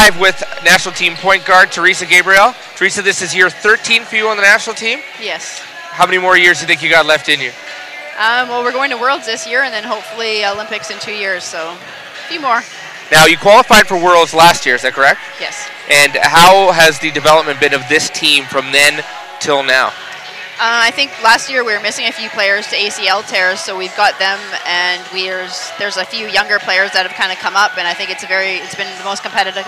live with national team point guard Teresa Gabriele. Teresa, this is year 13 for you on the national team. Yes. How many more years do you think you got left in you? Well, we're going to Worlds this year and then hopefully Olympics in 2 years, so a few more. Now, you qualified for Worlds last year, is that correct? Yes. And how has the development been of this team from then till now? I think last year we were missing a few players to ACL tears, so we've got them, and there's a few younger players that have kind of come up, and I think it's been the most competitive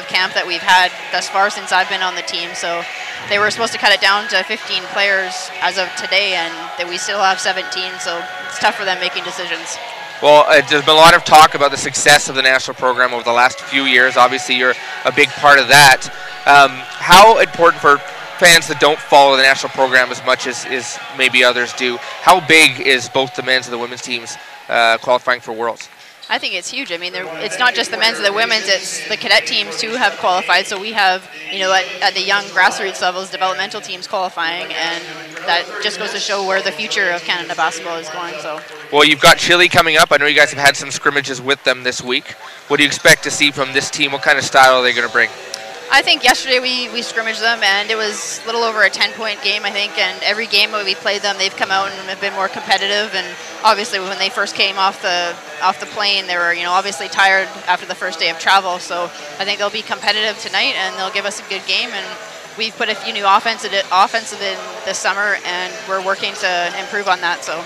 camp that we've had thus far since I've been on the team. So they were supposed to cut it down to 15 players as of today, and we still have 17, so it's tough for them making decisions. Well, there's been a lot of talk about the success of the national program over the last few years. Obviously, you're a big part of that. How important for fans that don't follow the national program as much as maybe others do, how big is both the men's and the women's teams qualifying for Worlds? I think it's huge. I mean, it's not just the men's and the women's, it's the cadet teams too have qualified. So we have, at the young grassroots levels, developmental teams qualifying, and that just goes to show where the future of Canada basketball is going. So. Well, you've got Chile coming up. I know you guys have had some scrimmages with them this week. What do you expect to see from this team? What kind of style are they going to bring? I think yesterday we scrimmaged them, and it was a little over a 10-point game, I think, and every game that we played them, they've come out and have been more competitive, and obviously when they first came off the plane, they were, obviously tired after the first day of travel, so I think they'll be competitive tonight, and they'll give us a good game, and we've put a few new offensive in this summer, and we're working to improve on that, so.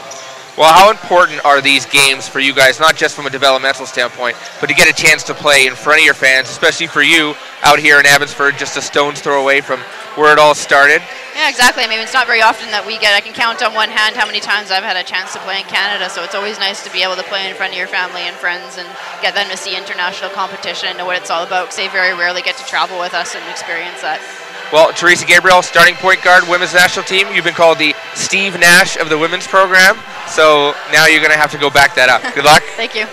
Well, how important are these games for you guys, not just from a developmental standpoint, but to get a chance to play in front of your fans, especially for you out here in Abbotsford, just a stone's throw away from where it all started? Yeah, exactly. I mean, it's not very often that I can count on one hand how many times I've had a chance to play in Canada, so it's always nice to be able to play in front of your family and friends and get them to see international competition and know what it's all about, because they very rarely get to travel with us and experience that. Well, Teresa Gabriele, starting point guard, women's national team. You've been called the Steve Nash of the women's program, so now you're going to have to go back that up. Good luck. Thank you.